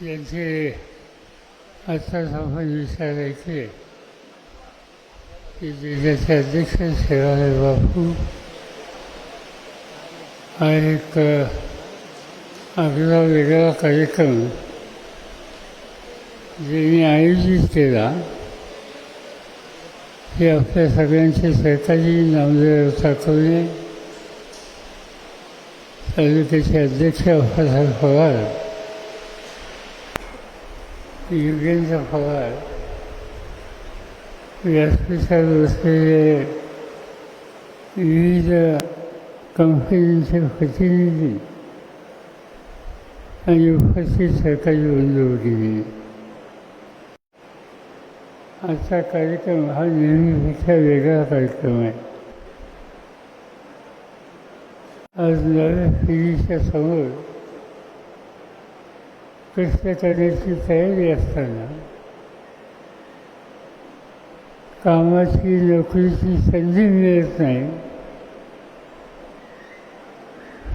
यांचे आत्ताच आपण विचारायचे की जिल्ह्याचे अध्यक्ष सेवालाल बापू हा एक आगळा वेगळा कार्यक्रम ज्यांनी आयोजित केला हे आपल्या सगळ्यांचे सहकारी नामदेव ताकवणे तालुक्याचे अध्यक्ष अप्पासाहेब पवार, योगेंद्र पवार, व्यासपीठावर बसलेले विविध कंपन्यांचे प्रतिनिधी आणि उपस्थित सरकारी बंधू भगिनी, आजचा कार्यक्रम हा नेहमीपेक्षा वेगळा कार्यक्रम आहे. आज नव्या पिढीच्या समोर कष्ट करण्याची तयारी असताना कामाची नोकरीची संधी मिळत नाही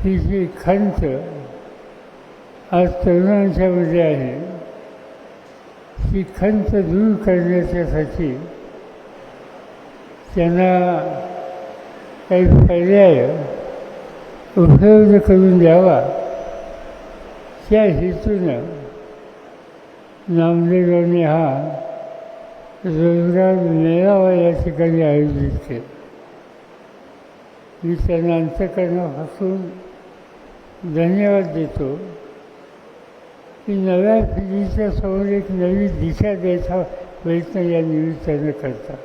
ही जी खंत आज तरुणांच्यामध्ये आहे ही खंत दूर करण्याच्यासाठी त्यांना काही पर्याय उपलब्ध करून द्यावा त्या हेतूनं नामदेवांनी हा रोजगार मेळावा या ठिकाणी आयोजित केला. मी त्यांना अंतःकरणापासून धन्यवाद देतो की नव्या पिढीच्या समोर एक नवी दिशा द्यायचा प्रयत्न या निमित्तानं करतात.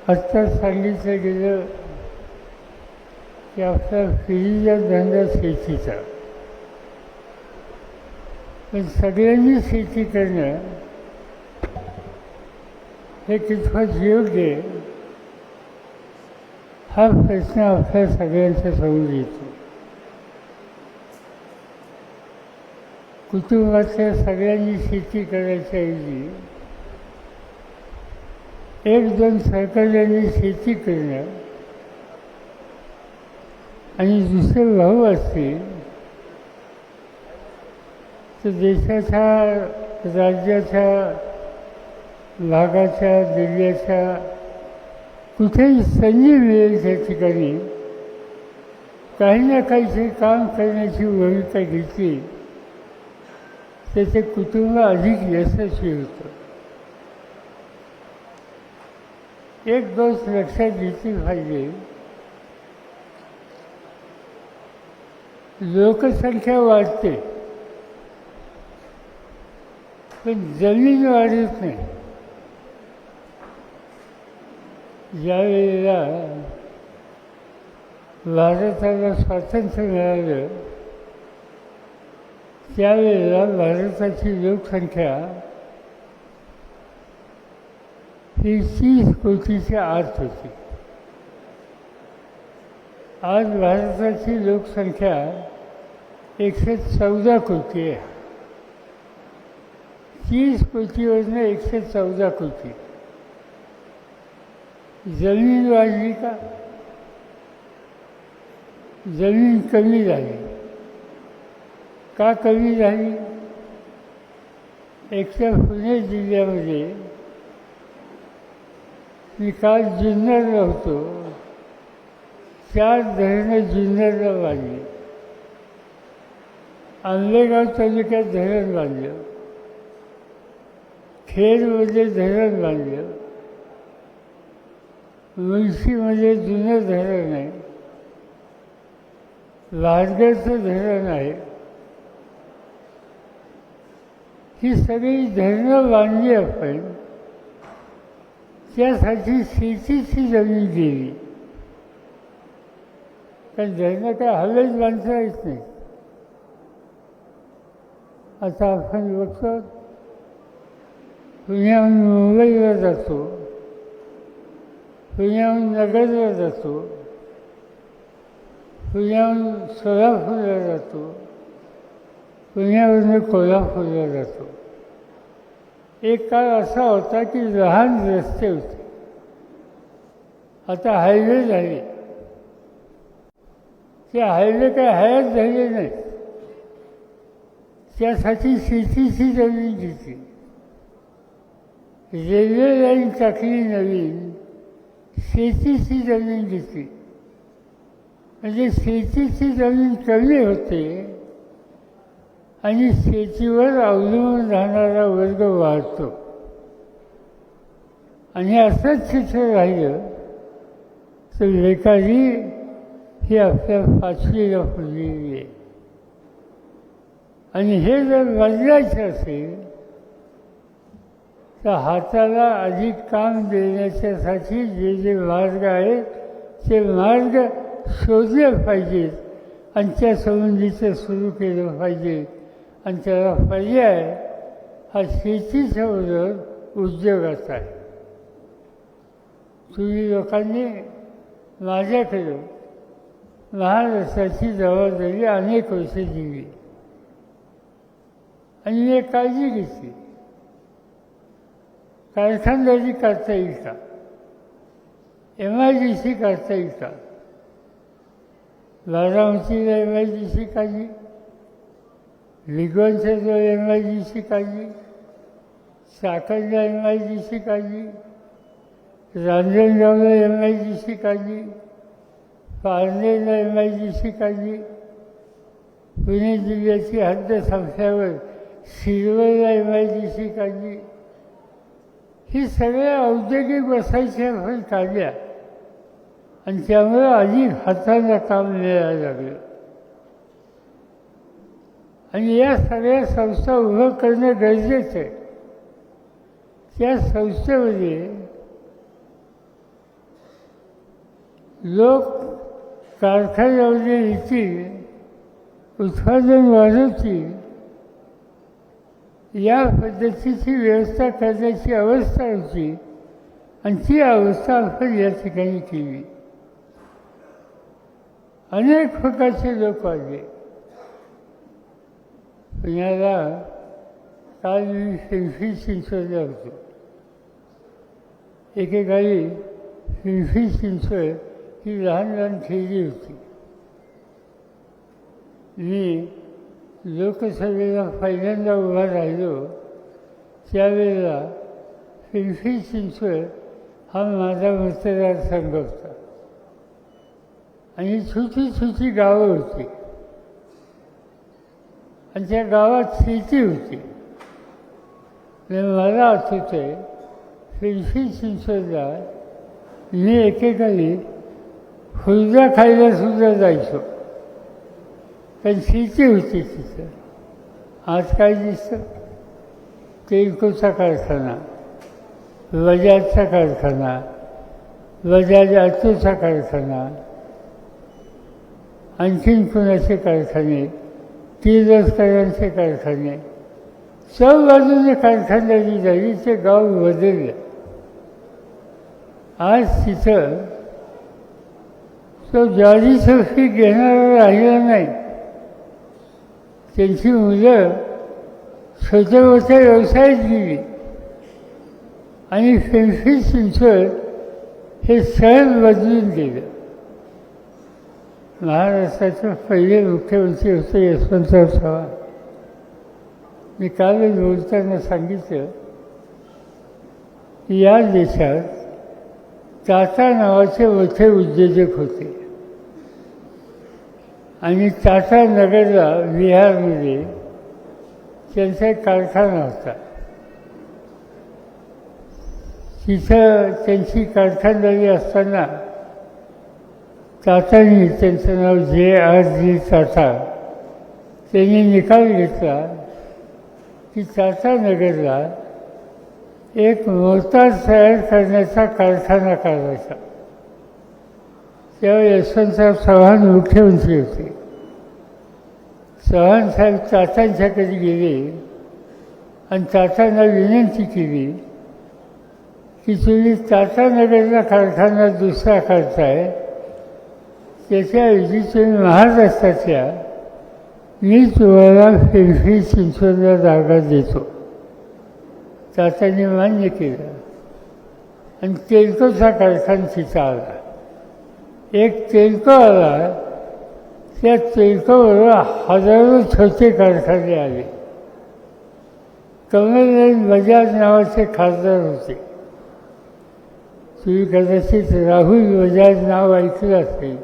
आत्ताच सांगितलं गेलं की आपल्या पिढीचा धंदा शेतीचा, पण सगळ्यांनी शेती करणं हे कितपत योग्य आहे हा प्रश्न आपल्या सगळ्यांच्या समोर येतो. कुटुंबातल्या सगळ्यांनी शेती करायच्या ऐवजी एक दोन सहकार्यांनी शेती करणं आणि दुसरे भाऊ असतील तर देशाच्या, राज्याच्या, भागाच्या, जिल्ह्याच्या कुठेही संधी मिळेल त्या ठिकाणी काही ना काहीतरी काम करण्याची भूमिका घेतली तर ते कुटुंब अधिक यशस्वी होतं. एक गोष्ट लक्षात घेतली पाहिजे, लोकसंख्या वाढते पण जमीन वाढत नाही. ज्यावेळेला भारताला स्वातंत्र्य मिळालं त्यावेळेला भारताची लोकसंख्या ही 30 कोटीच्या आत होती. आज भारताची लोकसंख्या 114 कोटी आहे. 30 कोटीवरनं 114 कोटी. जमीन वाढली का? जमीन कमी झाली. का कमी झाली? एकट्या पुणे जिल्ह्यामध्ये मी काल जुन्नरला होतो, 4 धरणं जुन्नरला बांधली. आंबेगाव तालुक्यात धरण बांधलं, खेडमध्ये धरण बांधलं, मुळशीमध्ये जुनं धरण आहे, लाडगडचं धरण आहे. ही सगळी धरणं बांधली आपण, त्यासाठी शेतीची जमीन गेली. कारण धरणं काय हवेत बांधता येत नाही. आता आपण बघतो पुण्याहून मुंबईला जातो, पुण्याहून नगरला जातो, पुण्याहून सोलापूरला जातो, पुण्यावरून कोल्हापूरला जातो. एक काळ असा होता की लहान रस्ते होते, आता हायवे झाले. ते हायवे काय हयात झाले नाही. त्यासाठी शेतीची जमीन घेतली, रेल्वे लाईन टाकली नवीन, शेतीची जमीन घेतली. म्हणजे शेतीची जमीन कमी होते आणि शेतीवर अवलंबून राहणारा वर्ग वाढतो. आणि असंच चित्र राहिलं तर बेकारी ही आपल्या फाशीला फुललेली आहे. आणि हे जर बदलायचं असेल तर हाताला अधिक काम देण्याच्यासाठी जे जे मार्ग आहेत ते मार्ग शोधले पाहिजेत आणि त्या संबंधीचं सुरू केलं पाहिजे. आणि त्याला पर्याय हा शेतीच्या बरोबर उद्योगाचा आहे. तुम्ही लोकांनी माझ्याकडं महाराष्ट्राची जबाबदारी अनेक वर्ष दिली आणि मी काळजी घेतली. कारखानदारी करता येईल का, MIDC करता येईल का, बारामतीला MIDC काढली, भिगवणच्या जवळ MIDC काढली, साखरला MIDC काढली, रांजणगावला MIDC काढली, पारनेरला MIDC काढली, पुणे जिल्ह्याची हद्द संपल्यावर शिरवळला MIDC काढली. ही सगळ्या औद्योगिक वसाहती आपण काढल्या आणि त्यामुळे अधिक हाताला काम मिळायला लागलं. आणि या सगळ्या संस्था उभं करणं गरजेचं आहे. त्या संस्थेमध्ये लोक कारखान्यामध्ये येतील, उत्पादन वाढवतील, या पद्धतीची व्यवस्था करण्याची अवस्था होती आणि ती अवस्था आपण या ठिकाणी केली. अनेक प्रकारचे लोक आले. पुण्याला काल मी पिंपरी चिंचवडला होतो. एकेकाळी पिंपरी चिंचवड ही लहान लहान खेळी होती. मी लोकसभेला पहिल्यांदा उभा राहिलो त्यावेळेला पिंपरी चिंचवड हा माझा मतदारसंघ होता आणि छोटी छोटी गावं होती आणि त्या गावात शेती होती. मला आठवतं आहे पिंपरी चिंचवडला मी एकेकाळी हुरडा खायलासुद्धा जायचो, पण शेती होती तिथं. आज काय दिसतं? तेलकोचा कारखाना, बजाजचा कारखाना, बजाज ऑटोचा कारखाना, आणखीन कोणाचे कारखाने, किर्लोस्करांचे कारखाने, सब बाजूने कारखानदारी झाली. ते गाव बदललं. आज तिथं तो ज्वारी चौकी घेणारा राहिला नाही. त्यांची मुलं छोट्या मोठ्या व्यवसायात गेली आणि पिंपरी चिंचवड हे शहर बदलून गेलं. महाराष्ट्राचे पहिले मुख्यमंत्री होते यशवंतराव चव्हाण. मी काल बोलताना सांगितलं की या देशात टाटा नावाचे मोठे उद्योजक होते आणि टाटा नगरला बिहारमध्ये त्यांचा एक कारखाना होता. तिथं त्यांची कारखानदारी असताना टाटांनी, त्यांचं नाव JRG टाटा, त्यांनी निकाल घेतला की टाटा नगरला एक मोटार तयार करण्याचा कारखाना काढायचा. तेव्हा यशवंतराव चव्हाण मुख्यमंत्री होते. चव्हाण साहेब टाटांच्याकडे गेले आणि टाटांना विनंती केली की तुम्ही टाटानगरला कारखाना दुसरा काढताय, त्याच्याऐवजी तुम्ही महाराष्ट्रातल्या मी तुम्हाला पिंपरी चिंचवडला जागा देतो. टाटांनी मान्य केलं आणि तेलकोचा कारखाना तिथं आला. एक तेलको आला त्या टेकावर हजारो छोटे कारखाने आले. कमलनाथ बजाज नावाचे खासदार होते. तुम्ही कदाचित राहुल बजाज नाव ऐकलं असेल.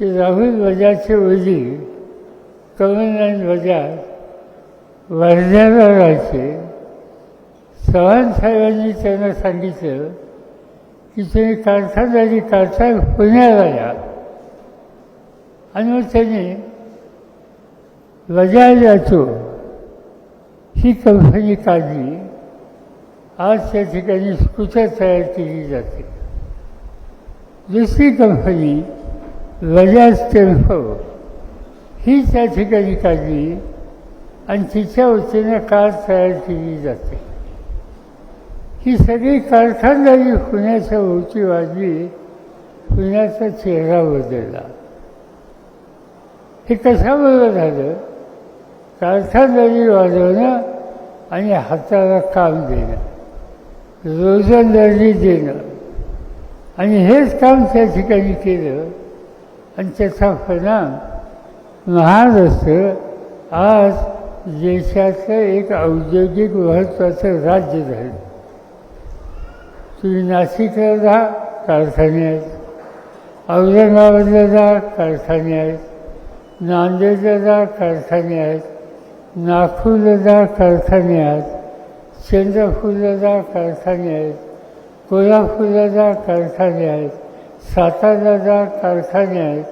ते राहुल बजाजचे वडील कमलनाथ बजाज वर्ध्याला राहायचे. चव्हाण साहेबांनी त्यांना सांगितलं की तुम्ही कारखानदारी करता पुण्याला या. आणि मग त्यांनी बजाज ऑटो ही कंपनी काढली. आज त्या ठिकाणी स्कूटर तयार केली जाते. दुसरी कंपनी बजाज टेम्पो ही त्या ठिकाणी काढली आणि तिच्या वतीनं कार तयार केली जाते. ही सगळी कारखानदारी पुण्याच्या भोवती वाढली. पुण्याचा चेहरा बदलला. हे कशाबरोबर झालं? कारखानदारी वाढवणं आणि हाताला काम देणं, रोजंदारी देणं, आणि हेच काम त्या ठिकाणी केलं. आणि त्याचा परिणाम महाराष्ट्र आज देशाचं एक औद्योगिक महत्त्वाचं राज्य झालं. तुम्ही नाशिकला जा, कारखाने आहेत. औरंगाबादला जा, कारखाने आहेत. नांदेडला जा, कारखाने आहेत. नागपूरला जा, कारखाने आहेत. चंद्रपूरला जा, कारखाने आहेत. कोल्हापूरला जा, कारखाने आहेत. सातारला जा, कारखाने आहेत.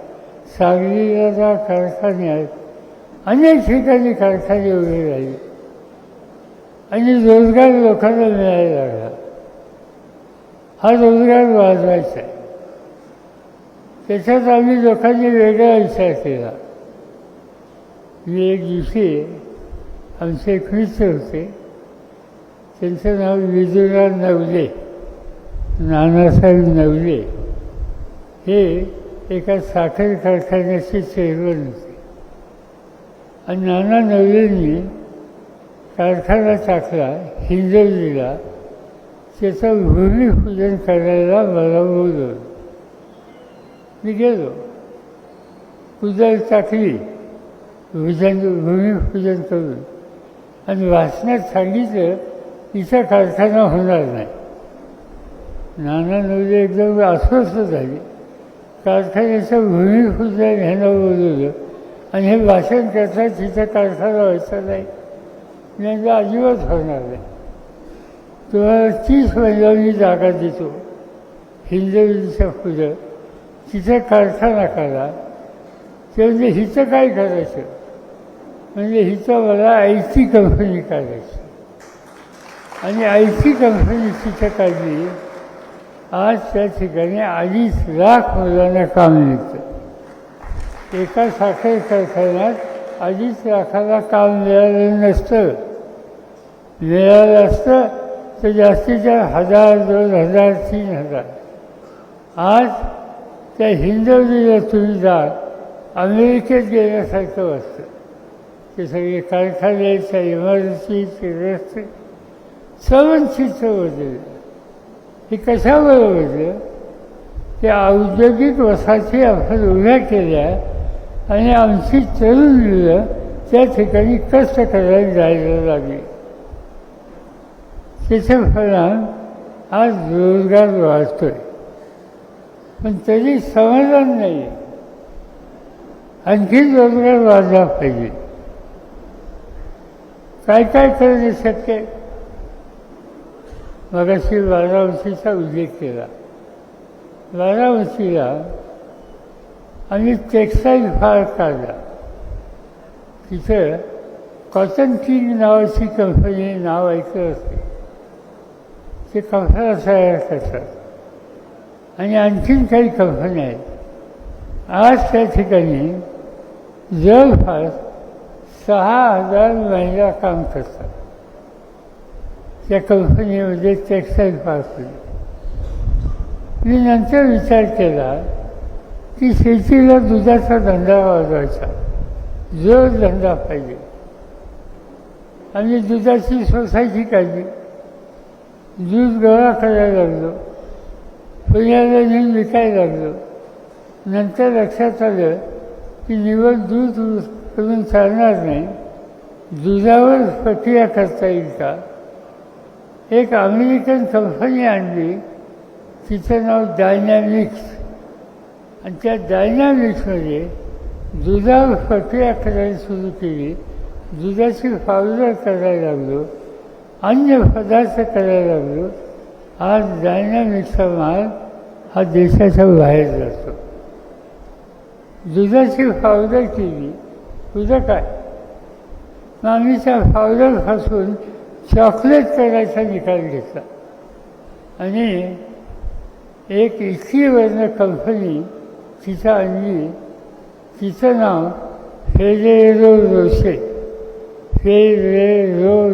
सांगलीला जा, कारखाने आहेत. अनेक ठिकाणी कारखाने उभे राहिले आणि रोजगार लोकांना मिळायला लागला. हा रोजगार वाढवायचा आहे. त्याच्यात आम्ही लोकांनी वेगळा विचार केला. मी एक दिवशी आमचे एक मित्र होते, त्यांचं नाव विदुराव नवले, नानासाहेब नवले. हे एका साखर कारखान्याचे चेअरमन होते. आणि नाना नवलेंनी कारखाना टाकला हिंजवलीला. त्याचं भूमिपूजन करायला मला बोलवलं. मी गेलो. पूजा टाकली, भूमिपूजन करून, आणि भाषणात सांगितलं तिचा कारखाना होणार नाही. नाना नवले एकदम अस्वस्थ झाले. कारखान्याचं भूमिपूजन ह्यानं बोलवलं आणि हे भाषण करतात तिचा कारखाना व्हायचा नाही. म्हणजे अजिबात होणार नाही. तुम्हाला 30 महिन्यांनी जागा देतो हिंजवलीच्या पुढं, तिथं कारखाना करा. ते म्हणजे हिचं काय करायचं? म्हणजे हिचं मला IT कंपनी काढायची. आणि IT कंपनी तिथं काढली. आज त्या ठिकाणी 2.5 लाख मुलांना काम मिळतं. एका साखर कारखान्यात 2.5 लाखाला काम मिळालं नसतं. मिळालं असतं तर जास्तीच्या 1000, 2000, 3000. आज त्या हिंजवलीला तुम्ही जा, अमेरिकेत गेल्यासारखं वाटतं. ते सगळे कारखान्याच्या इमारती, ते रस्ते सर्व चित्र बदललं. हे कशाबरोबर बदललं? त्या औद्योगिक वसाहती आपण उभ्या केल्या आणि आमची तरुण मुलं त्या ठिकाणी कष्ट करायला जायला लागली. त्याचा परिणाम आज रोजगार वाढतोय. पण तरी समाधान नाही. आणखी रोजगार वाढला पाहिजे. काय काय करणं शक्य आहे? मगाशी बारामतीचा उल्लेख केला. बारामतीला आम्ही टेक्स्टाईल पार्क काढला. तिथं कॉटन किंग नावाची कंपनी नाव ऐकलं असेल. ते कपडा तयार करतात आणि आणखीन काही कंपन्या आहेत. आज त्या ठिकाणी जवळपास 6000 महिला काम करतात. त्या कंपनीमध्ये टेक्स्टाईल पार्कमध्ये. मी नंतर विचार केला की शेतीला दुधाचा धंदा वाढवायचा, जोडधंदा पाहिजे. आम्ही दुधाची सोसायटी काढली. दूध गोळा करायला लागलो. पुण्याला नेऊन विकायला लागलो. नंतर लक्षात आलं की निवड दूध करून चालणार नाही, दुधावर प्रक्रिया करता येईल का? एक अमेरिकन कंपनी आणली, तिचं नाव डायनॅमिक्स, आणि त्या डायनॅमिक्समध्ये दुधावर प्रक्रिया करायला सुरू केली, दुधाची पावडर करायला लागलो, अन्य पदार्थ करायला लागलो. आज डायनॅमिक्सचा माल हा देशाच्या बाहेर जातो. दुधाची पावडर केली, तुझं काय? मग आम्ही त्या पावडरपासून चॉकलेट करायचा निकाल घेतला आणि एक इटलीवरनं कंपनी तिथं आणली, तिचं नाव फेरेरो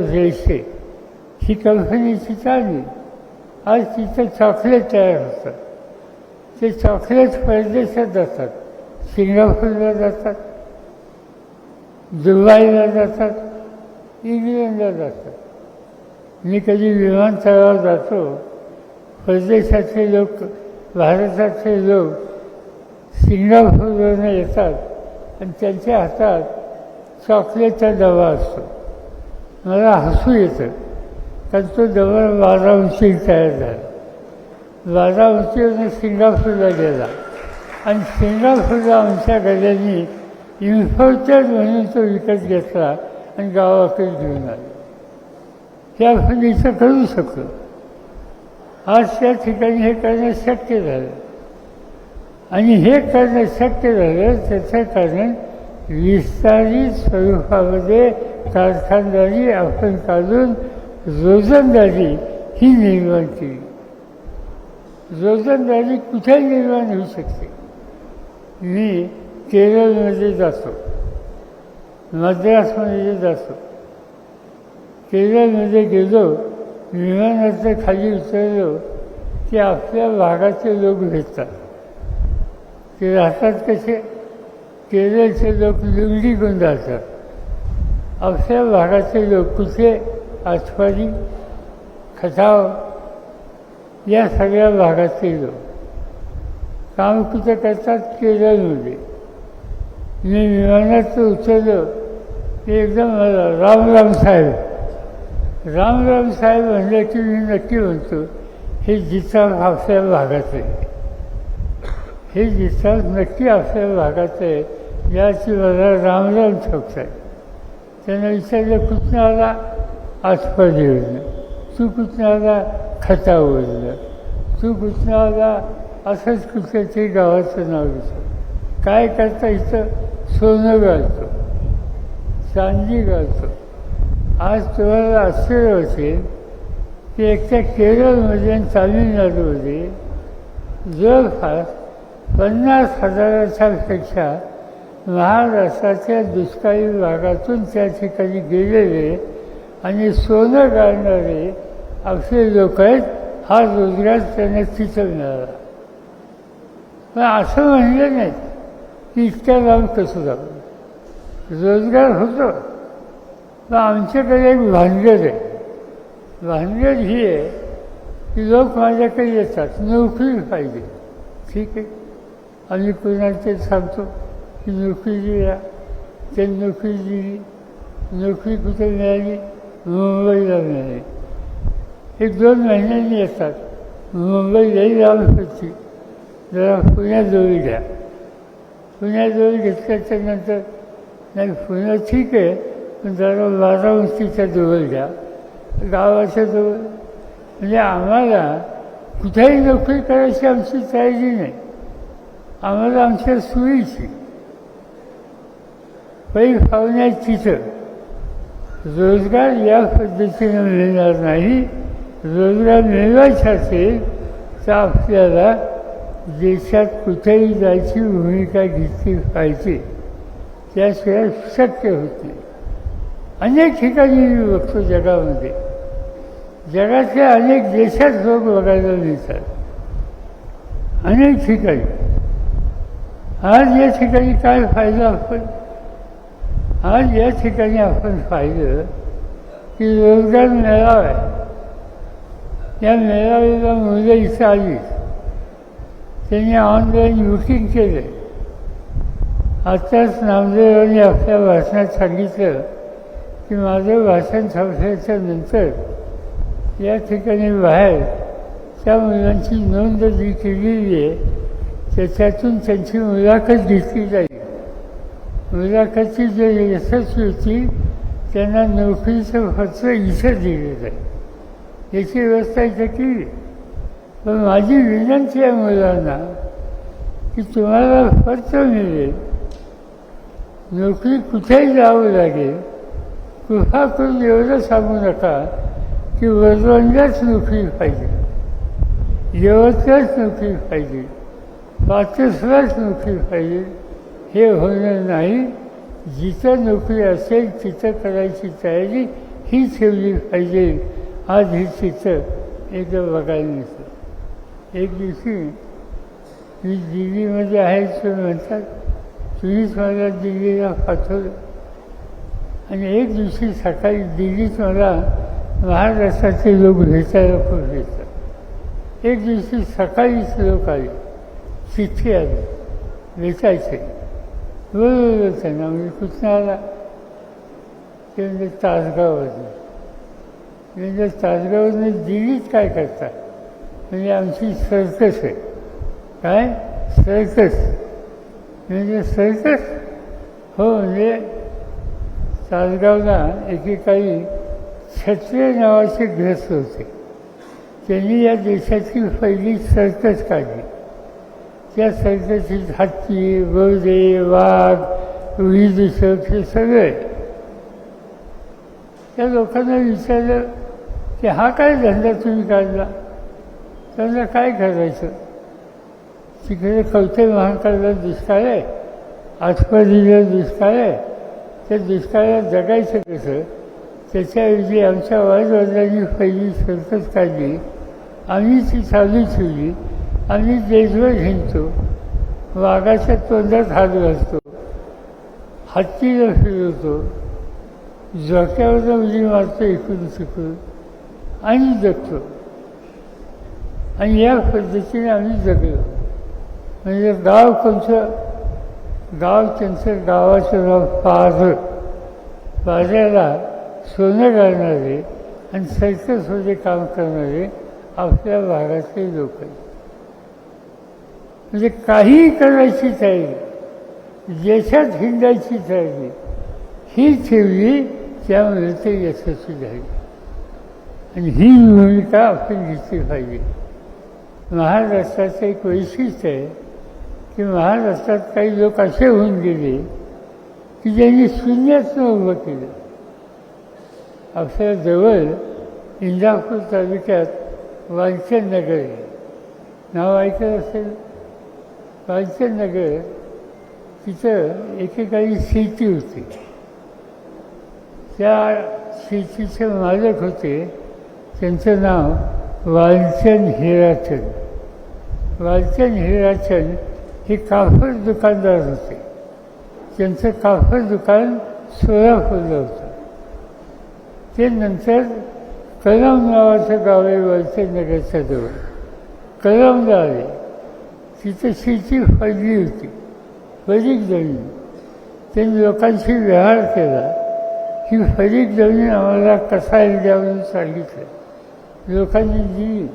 रोशे ही कंपनी तिथं आणली. आज तिथं चॉकलेट तयार होतं. ते चॉकलेट परदेशात जातात, सिंगापूरला जातात, दुबईला जातात, इंग्लंडला जातात. मी कधी विमानतळावर जातो, परदेशातले लोक, भारतातले लोक सिंगापूरवरून येतात आणि त्यांच्या हातात चॉकलेटचा डबा असतो. मला हसू येतं, कारण तो डबा 12 उंची तयार झाला. 12 उंचीवरून सिंगापूरला गेला आणि सिंगापूरला आमच्या गड्यांनी इम्पोर्टर म्हणून तो विकत घेतला आणि गावाकडे घेऊन आला. हे आपण इथं करू शकतो. आज त्या ठिकाणी हे करणं शक्य झालं आणि हे करणं शक्य झालं त्याचं कारण विस्तारित स्वरूपामध्ये कारखानदारी आपण काढून रोजंदारी ही निर्माण केली. रोजंदारी कुठे निर्माण होऊ शकते? मी केरळमध्ये जातो, मद्रासमध्ये जातो. केरळमध्ये गेलो, विमानाच्या खाली उतरलो की आपल्या भागाचे लोक भेटतात. ते राहतात कसे? केरळचे लोक लुंगी गोंधळतात. आपल्या भागाचे लोक कुठे? आठवाडी, खटाव या सगळ्या भागाचे लोक काम कुठे करतात? केरळमध्ये. मी विमानात उतरलो की एकदम मला राम साहेब म्हणलं की मी नक्की म्हणतो हे जिथं आपल्या भागात आहे, हे जिथं नक्की आपल्या भागात आहे, याची मला राम ठोकतात. त्यांना विचारलं कुठनं आला? आठवडीवरनं. तू कुठनं आला? खटावरनं. तू कुठनं आला? असंच कुठल्या तरी गावाचं नाव विचार. काय करता? इथं सोनं घालतो, चांदी घालतो. आज तुम्हाला आश्चर्य असेल की एकट्या केरळमध्ये आणि तामिळनाडूमध्ये जवळपास 50,000च्या पेक्षा महाराष्ट्राच्या दुष्काळी भागातून त्या ठिकाणी गेलेले आणि सोनं गाळणारे असे लोक आहेत. हा रोजगार त्यांना तिथं मिळाला. पण असं म्हणलं नाही की इतक्या लांब कसं जाऊ. रोजगार होतो. पण आमच्याकडे एक भानगड आहे. भानगड ही आहे की लोक माझ्याकडे येतात, नोकरी पाहिजे. ठीक आहे, आम्ही कोणाला ते सांगतो की नोकरी दिली. ते नोकरी दिली. नोकरी कुठे मिळाली? मुंबईला मिळाली. 1-2 महिन्यांनी येतात. मुंबईलाही जाऊन होती, जरा पुण्याजवळ घ्या. पुण्याजवळ घेतल्याच्या नंतर नाही, पुण्यात ठीक आहे, पण जरा 12 उंचीच्या जवळ घ्या, गावाच्या जवळ. म्हणजे आम्हाला कुठेही नोकरी करायची आमची तयारी नाही. आम्हाला आमच्या सोयीची पै पाहुण्यात तिथं रोजगार या पद्धतीनं मिळणार नाही. रोजगार मिळवायचा असेल तर आपल्याला देशात कुठेही जायची भूमिका घेतली पाहिजे. त्याशिवाय शक्य होत नाही. अनेक ठिकाणी मी बघतो जगामध्ये, जगातल्या अनेक देशात लोक बघायला मिळतात. अनेक ठिकाणी. आज या ठिकाणी काय फायदा आपण? आज या ठिकाणी आपण पाहिलं की रोजगार मेळावा आहे. या मेळाव्याला मुलं इथं आली, त्यांनी ऑनलाईन बुकिंग केलं आताच नामदेवांनी आपल्या भाषणात सांगितलं की माझं भाषण संपल्याच्या नंतर या ठिकाणी बाहेर त्या मुलांची नोंद जी केलेली आहे त्याच्यातून त्यांची मुलाखत घेतली जाईल. मुलाखती जे यशस्वी होती त्यांना नोकरीचं पत्र इथं दिलं जाईल याची व्यवस्था इथं केली. पण माझी विनंती आहे मुलांना की तुम्हाला पत्र मिळेल, नोकरी कुठेही जावं लागेल, कृपा करून एवढं सांगू नका की वरवंजाच नोकरी पाहिजे, यवतलाच नोकरी पाहिजे, पाचसलाच नोकरी पाहिजे. हे होणार नाही. जिथं नोकरी असेल तिथं करायची तयारी ही ठेवली पाहिजे. आज ही चित्र एकदा बघायला मिळतं. एक दिवशी मी दिल्लीमध्ये आहे असं म्हणतात, तुम्हीच मला दिल्लीला पाठवलं. आणि एक दिवशी सकाळी दिल्लीत मला महाराष्ट्राचे लोक भेटायला खूप येतात. एक दिवशी सकाळीच लोक आले, चिठ्ठी आली, भेटायचे. बोलवलं त्यांना, म्हणजे कुठनं आला ते म्हणजे तासगाववरून. म्हणजे तासगाववरून दिल्लीत काय करता, म्हणजे आमची सर्कस आहे. काय सर्कस म्हणजे सर्कस? हो, म्हणजे तासगावला एकेकाळी क्षत्रिय नावाचे ग्रस्त होते. त्यांनी या देशाची पहिली सर्कस काढली. त्या सर्कसीत हत्ती, गौरे, वाघ, विदूषक हे सगळे. त्या लोकांना विचारलं की हा काय धंदा तुम्ही काढला? त्यांना काय करायचं? तिकडे कवठे महाकाळला दुष्काळ आहे, आठवडीला दुष्काळ आहे. त्या दुष्काळात जगायचं कसं? त्याच्याऐवजी आमच्या वडिलांनी पहिली सर्कस काढली, आम्ही ती चालू ठेवली. आम्ही देशभर हिंडतो, वाघाच्या तोंडात हात घालतो, हत्तीला फिरवतो, झोक्यावर उडी मारतो इकडून तिकडून आणि जगतो. आणि या पद्धतीने आम्ही जगलो. म्हणजे गाव कोणतं? गाव त्यांचं गावाचं नाव पार. पाऱ्याला सोनं घालणारे आणि सर्कसमध्ये काम करणारे आपल्या भागातले लोक आहेत. म्हणजे काहीही करायची तयारी, देशात हिंडायची तयारी ही ठेवली, त्यामुळे ते यशस्वी झाले. आणि ही भूमिका आपण घेतली पाहिजे. महाराष्ट्राचं एक वैशिष्ट्य आहे की महाराष्ट्रात काही लोक असे होऊन गेले की ज्यांनी शून्यातनं उभं केलं. आपल्या जवळ इंदापूर तालुक्यात वालचंदनगर आहे, नाव ऐकलं असेल. वालचंदनगर, तिथं एकेकाळी शेती होती. त्या शेतीचे मालक होते, त्यांचं नाव वालचंद हिराचंद. वालचंद हिराचंद हे कापड दुकानदार होते. त्यांचं कापड दुकान सोलापूरला होतं. ते नंतर कलम नावाचं गाव आहे वालचंदनगरच्या जवळ, कलमला आले. तिथं शेती पडली होती, फरीक जमीन. त्यांनी लोकांशी व्यवहार केला की फरीक जमीन आम्हाला कसायला द्यावं सांगितलं. लोकांनी दिली.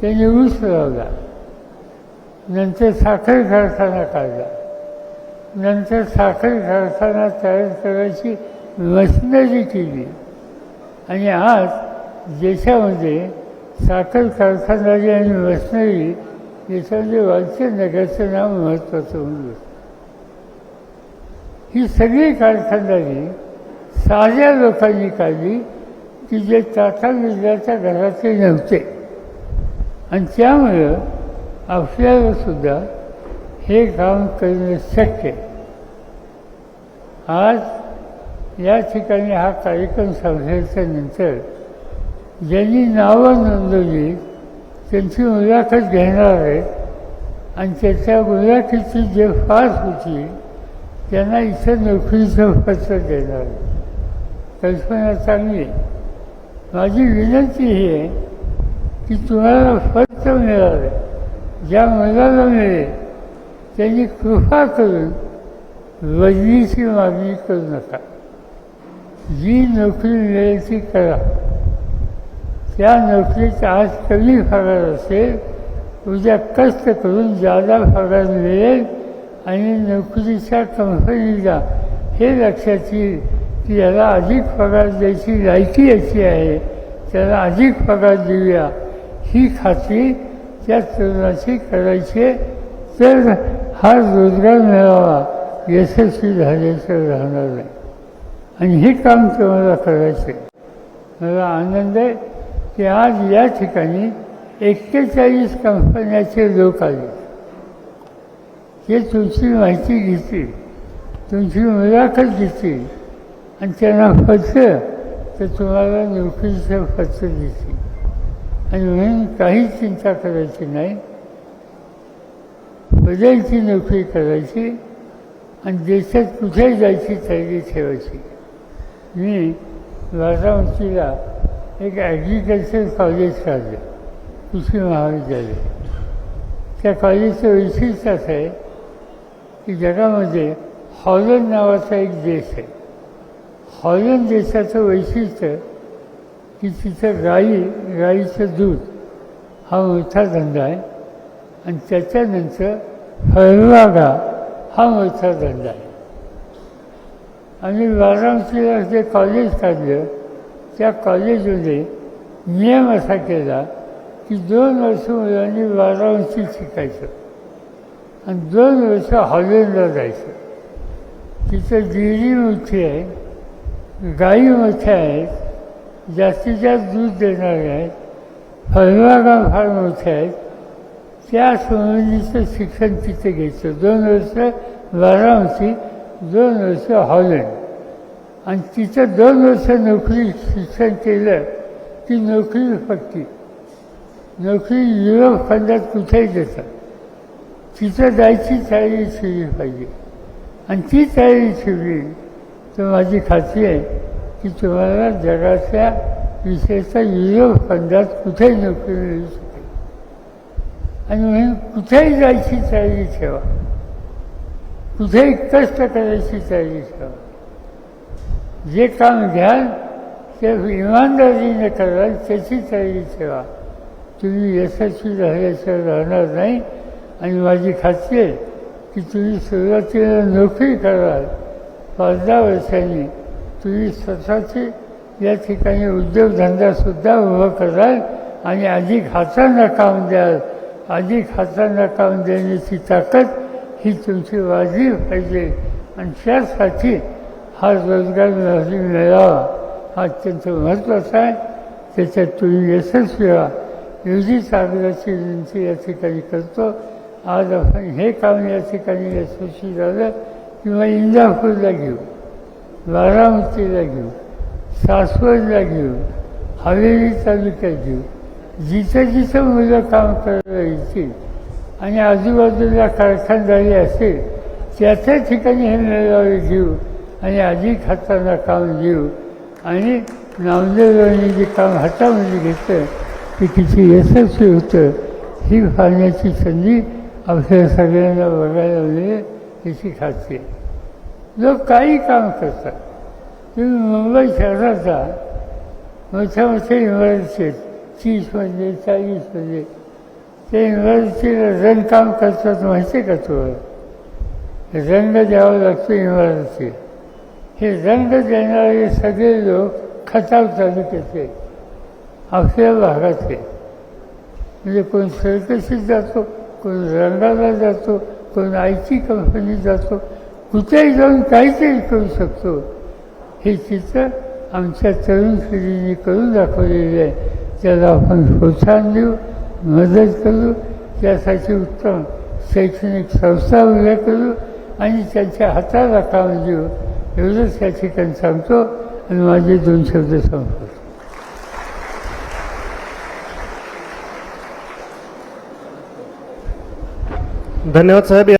त्यांनी ऊस लावला. नंतर साखर कारखाना काढला. नंतर साखर कारखाना तयार करायची मशिनरी केली. आणि आज देशामध्ये साखर कारखानदारी आणि मशिनरी याच्यामध्ये वालचंदनगरचं नाव महत्त्वाचं होऊन बसलं. ही सगळी कारखानदारी साध्या लोकांनी काढली की जे टाटा बिर्लाच्या घरातले नव्हते. आणि त्यामुळं आपल्याला सुद्धा हे काम करणं शक्य आहे. आज या ठिकाणी हा कार्यक्रम संपल्याच्या नंतर ज्यांनी नावं नोंदवली त्यांची मुलाखत घेणार आहेत. आणि त्याच्या मुलाखतीची जे पास होती त्यांना इथं नोकरीचं पत्र देणार आहे. कल्पना चांगली आहे. माझी विनंती ही आहे की तुम्हाला पत्र मिळालं, ज्या मुलाला मिळेल त्यांनी कृपा करून वजनीची मागणी करू नका. जी नोकरी मिळेल ती करा. त्या नोकरीचा आज कमी पगार असेल, उद्या कष्ट करून जादा पगार मिळेल आणि नोकरीच्या कंपनीला हे लक्षात येईल की याला अधिक पगार द्यायची लायकी याची आहे, त्याला अधिक पगार देऊया, ही खात्री त्या तरुणाची करायची. तर हा रोजगार मेळावा यशस्वी झाल्याचं राहणार नाही. आणि हे काम तुम्हाला करायचं. मला आनंद आहे की आज या ठिकाणी 41 कंपन्याचे लोक आले. ते तुमची माहिती घेतील, तुमची मुलाखत घेतील आणि त्यांना पत्र, तर तुम्हाला नोकरीचं पत्र देतील. आणि म्हणून काही चिंता करायची नाही. बदलची नोकरी करायची आणि देशात कुठे जायची तयारी ठेवायची. मी बारामतीला एक ॲग्रिकल्चर कॉलेज काढलं, कृषी महाविद्यालय. त्या कॉलेजचं वैशिष्ट्य असं आहे की जगामध्ये हॉलंड नावाचा एक देश आहे. हॉलंड देशाचं वैशिष्ट्य की तिथं गाईचं दूध हा मोठा धंदा आहे आणि त्याच्यानंतर फळबागा हा मोठा धंदा आहे. आम्ही बारामतीला जे कॉलेज काढलं, त्या कॉलेजमध्ये नियम असा केला की 2 वर्ष मुलांनी बारामतीत शिकायचं आणि 2 वर्ष हॉलंडला जायचं. तिथं डेअरी मोठी आहे, गाई मोठ्या आहेत, जास्तीत जास्त दूध देणारे आहेत, फळबागा फार मोठ्या आहेत. त्या संबंधीचं शिक्षण तिथे घ्यायचं. 2 वर्ष बारामती, 2 वर्ष हॉलंड. आणि तिथं 2 वर्ष नोकरी शिक्षण केलं की नोकरी पक्की. नोकरी युरोप खंडात कुठेही देतात. तिथं जायची तयारी ठेवली पाहिजे. आणि ती तयारी ठेवली तर माझी खात्री आहे की तुम्हाला जगाच्या विशेषतः युरोप खंडात कुठेही नोकरी मिळू शकेल. आणि म्हणून कुठेही जायची तयारी ठेवा, कुठेही कष्ट करायची तयारी ठेवा. जे काम घ्याल ते इमानदारीने कराल त्याची तयारी ठेवा. तुम्ही यशस्वी झाल्याशिवाय राहणार नाही. आणि माझी खात्री आहे की तुम्ही सुरुवातीला नोकरी कराल, 5-10 वर्षांनी तुम्ही स्वतःची या ठिकाणी उद्योगधंदासुद्धा उभा कराल आणि अधिक हातांना काम द्याल. अधिक हातांना काम देण्याची ताकद ही तुमची वाढली पाहिजे. आणि त्यासाठी हा रोजगार मेळावा हा अत्यंत महत्त्वाचा आहे. त्याच्यात तुम्ही यशस्वी व्हा एवढीच आग्रहाची विनंती या ठिकाणी करतो. आज आपण हे काम या ठिकाणी यशस्वी झालं किंवा इंदापूरला घेऊ, बारामतीला घेऊ, सासवडला घेऊ, हवेली तालुक्यात घेऊ, जिथं जिथं मुलं काम करायला येतील आणि आजूबाजूला कारखानदारी असेल त्या ठिकाणी हे मेळावे घेऊ आणि अधिक हातांना काम देऊ. आणि नामदेवांनी जे काम हातामध्ये घेतलं ते किती यशस्वी होतं ही पाहण्याची संधी आपल्या सगळ्यांना बघायला मिळेल याची खात्री आहे. लोक काही काम करतात. तुम्ही मुंबई शहरात जा, मोठ्या मोठ्या इमारती आहेत, 30मध्ये 40मध्ये, त्या इमारतीला रंगकाम करतात. माहिती आहे का तुम्हाला? रंग द्यावा लागतो इमारतीला. हे रंग देणारे सगळे लोक खटाव तालुक्याचे आपल्या भागातले. म्हणजे कोण सर्कशीत जातो, कोण रंगाला जातो, कोण IT कंपनीत जातो, कुठेही जाऊन काहीतरी करू शकतो. हे चित्र आमच्या तरुण पिढीने करून दाखवलेलं आहे. त्याला आपण प्रोत्साहन देऊ, मदत करू, त्यासाठी उत्तम शैक्षणिक संस्था उभ्या करू आणि त्यांच्या हाताला काम देऊ. एवढंच या ठिकाणी सांगतो आणि माझे 2 शब्द संपवतो. धन्यवाद साहेब.